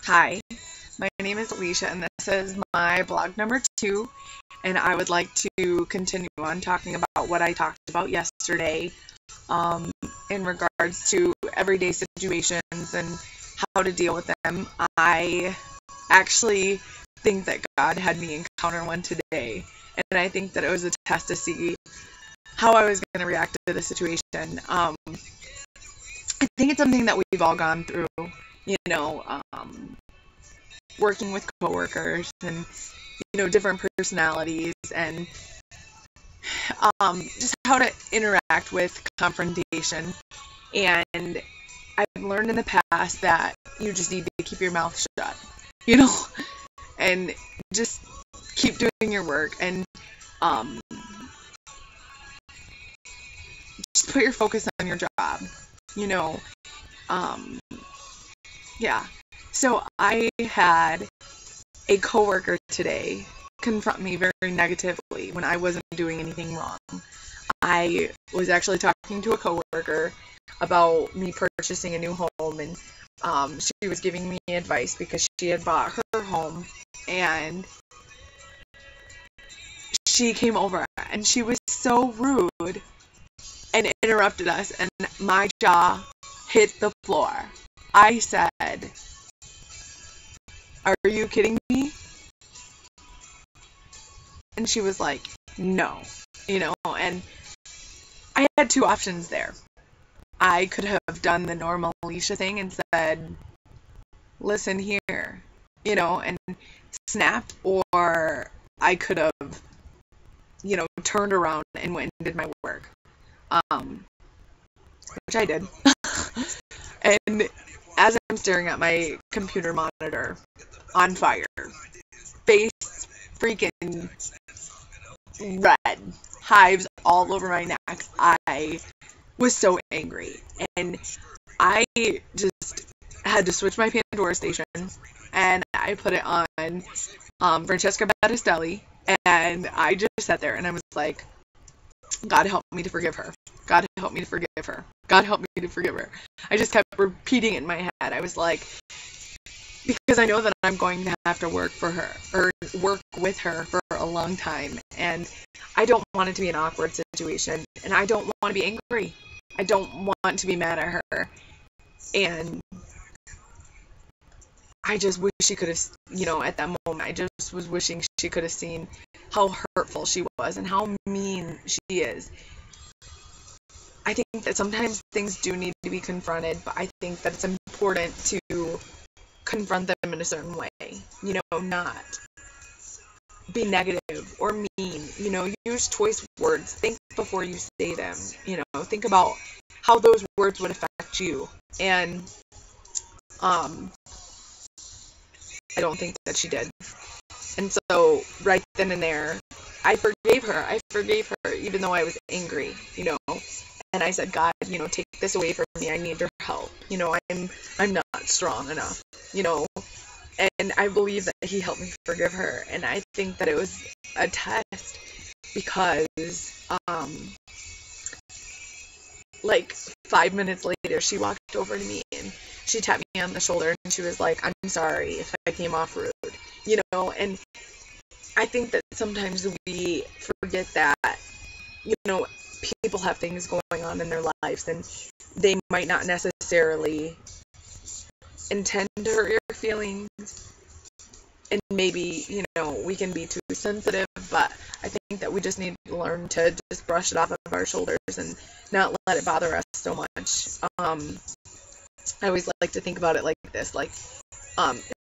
Hi, my name is Alicia, and this is my blog number 2. And I would like to continue on talking about what I talked about yesterday um, in regards to everyday situations and how to deal with them. I actually think that God had me encounter one today, and I think that it was a test to see how I was going to react to the situation. I think it's something that we've all gone through, you know, working with coworkers and different personalities and just how to interact with confrontation. And I've learned in the past that you just need to keep your mouth shut, you know, and just keep doing your work and um, just put your focus on your job, you know. Um, yeah. So I had a coworker today confront me very negatively when I wasn't doing anything wrong. I was actually talking to a coworker about me purchasing a new home, and she was giving me advice because she had bought her home, and she came over and she was so rude and interrupted us, and my jaw hit the floor. I said, "Are you kidding me?" And she was like, "No," and I had two options there. I could have done the normal Alicia thing and said, "Listen here," and snapped, or I could have, turned around and went and did my work, um, which I did. And as I'm staring at my computer monitor on fire, face freaking red, hives all over my neck, I was so angry, and I just had to switch my Pandora station, and I put it on Francesca Battistelli, and I just sat there and I was like, "God help me to forgive her. God help me to forgive her. God help me to forgive her." I just kept repeating it in my head. I was like, because I know that I'm going to have to work for her or work with her for a long time, and I don't want it to be an awkward situation, and I don't want to be angry. I don't want to be mad at her, and I just wish she could have, at that moment, I just was wishing she could have seen how hurtful she was and how mean she is. I think that sometimes things do need to be confronted, but I think that it's important to confront them in a certain way, not be negative or mean, use choice words, think before you say them, think about how those words would affect you. And I don't think that she did. And so right then and there, I forgave her. Even though I was angry, and I said, "God, take this away from me. I need your help. I'm not strong enough, And I believe that he helped me forgive her. And I think that it was a test because, like 5 minutes later, she walked over to me and she tapped me on the shoulder and she was like, "I'm sorry if I came off rude," and I think that sometimes we forget that, people have things going on in their lives and they might not necessarily intend to hurt your feelings, and maybe, we can be too sensitive, but I think that we just need to learn to just brush it off of our shoulders and not let it bother us so much. I always like to think about it like this, like,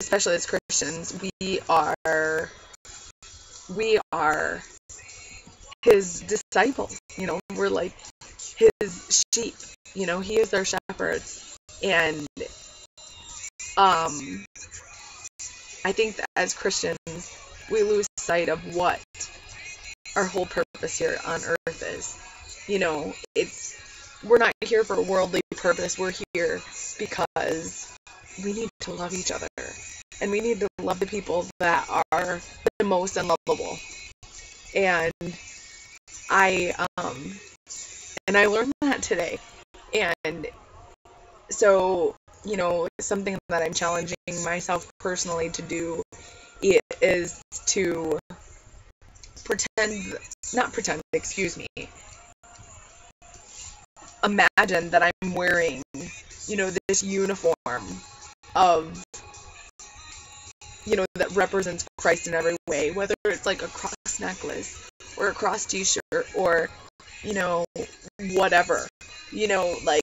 especially as Christians, we are his disciples, we're like his sheep, he is our shepherd, and I think that as Christians, we lose sight of what our whole purpose here on earth is. We're not here for a worldly purpose. We're here because we need to love each other, and we need to love the people that are the most unlovable. And I learned that today. And so, something that I'm challenging myself personally to do is to imagine that I'm wearing, this uniform of, that represents Christ in every way, whether it's like a cross necklace or a cross t-shirt or, whatever, like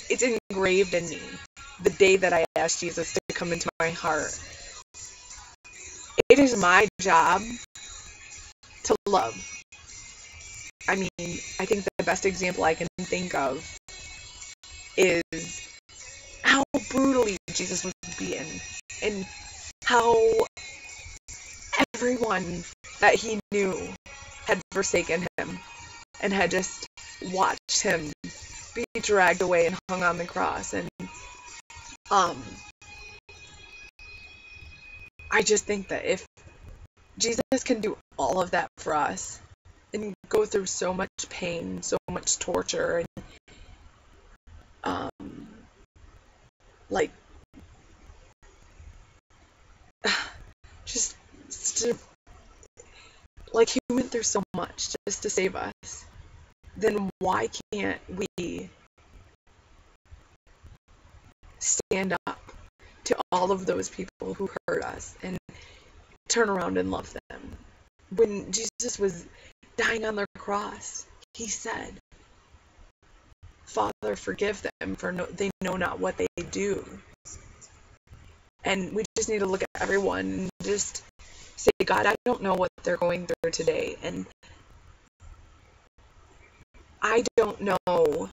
it's engraved in me the day that I asked Jesus to come into my heart. It is my job to love. I mean, I think the best example I can think of is how brutally Jesus was beaten and how everyone that he knew had forsaken him and had just watched him be dragged away and hung on the cross. And I just think that if Jesus can do all of that for us and go through so much pain, so much torture, and just like he went through so much just to save us, then why can't we stand up to all of those people who hurt us and turn around and love them? When Jesus was dying on the cross, he said, "Father, forgive them, for they know not what they do." And we just need to look at everyone and just say, God, I don't know what they're going through today, and I don't know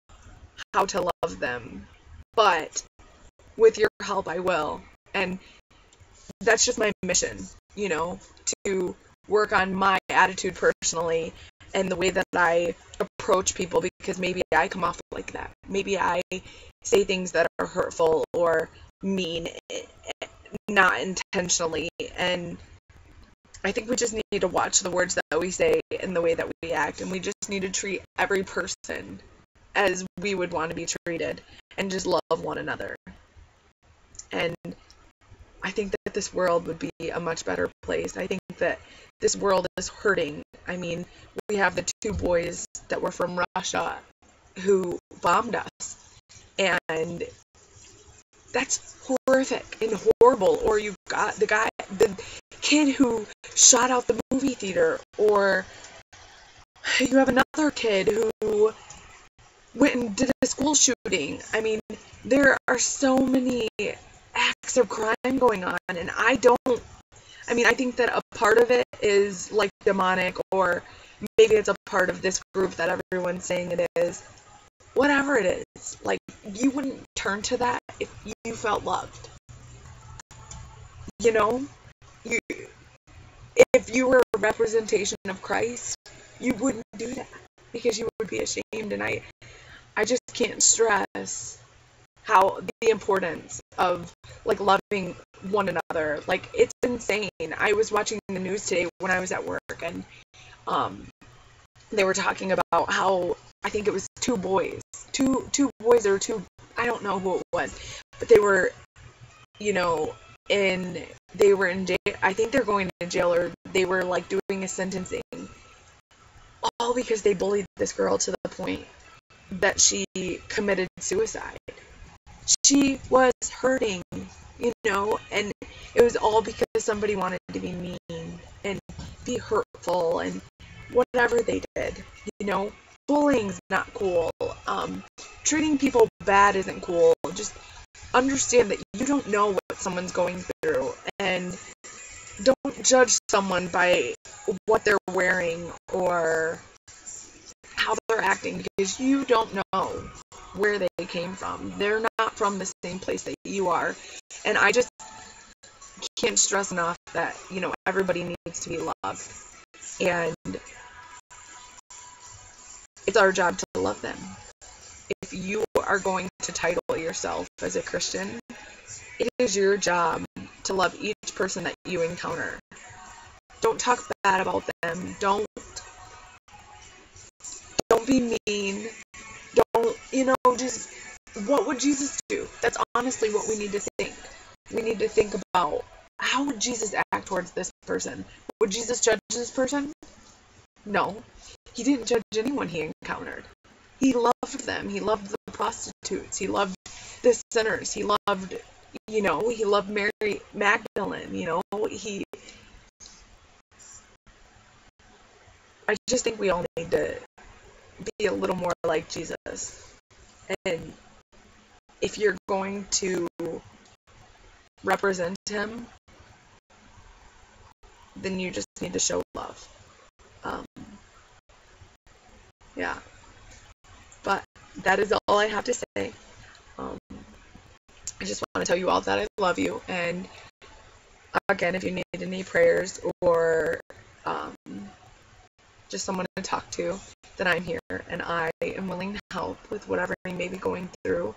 how to love them, but with your help I will. And that's just my mission, to work on my attitude personally and the way that I approach people, because maybe I come off like that. Maybe I say things that are hurtful or mean, not intentionally, and I think we just need to watch the words that we say and the way that we act, and we just need to treat every person as we would want to be treated and just love one another. And I think that this world would be a much better place. I think that this world is hurting. I mean, we have the 2 boys that were from Russia who bombed us, and that's horrific and horrible. Or you've got the kid who shot out the movie theater, or you have another kid who went and did a school shooting. I mean, there are so many acts of crime going on, and I think that a part of it is like demonic, or maybe it's a part of this group that everyone's saying it is. Whatever it is, like, you wouldn't turn to that if you felt loved. If you were a representation of Christ, you wouldn't do that because you would be ashamed. And I just can't stress how the importance of like loving one another. Like, it's insane. I was watching the news today when I was at work, and they were talking about how I think it was 2 boys, I don't know who it was, but they were, they were in jail. I think they're going to jail, or they were like doing a sentencing, all because they bullied this girl to the point that she committed suicide. She was hurting, and it was all because somebody wanted to be mean and be hurtful and whatever they did. Bullying's not cool. Treating people bad isn't cool. Just understand that you don't know what someone's going through, and don't judge someone by what they're wearing or how they're acting, because you don't know where they came from. They're not from the same place that you are. And I just can't stress enough that, everybody needs to be loved. And it's our job to love them. If you are going to title yourself as a Christian, it is your job to love each person that you encounter. Don't talk bad about them. Don't be mean. Don't, just what would Jesus do? That's honestly what we need to think. We need to think about, how would Jesus act towards this person? Would Jesus judge this person? No. He didn't judge anyone he encountered. He loved them. He loved the prostitutes. He loved the sinners. He loved, he loved Mary Magdalene, I just think we all need to be a little more like Jesus. And if you're going to represent him, then you just need to show love. Yeah. But that is all I have to say. I just want to tell you all that I love you. And again, if you need any prayers or just someone to talk to, then I'm here and I am willing to help with whatever you may be going through.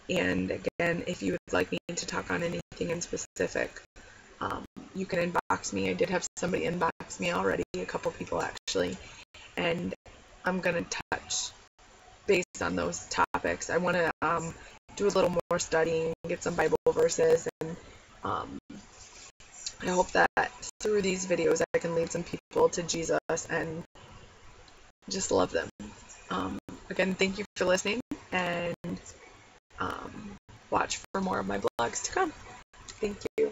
And again, if you would like me to talk on anything in specific, you can inbox me. I did have somebody inbox me already, a couple people actually, and I'm going to touch based on those topics. I want to do a little more studying, get some Bible verses, and I hope that through these videos I can lead some people to Jesus and just love them. Again, thank you for listening, and watch for more of my blogs to come. Thank you.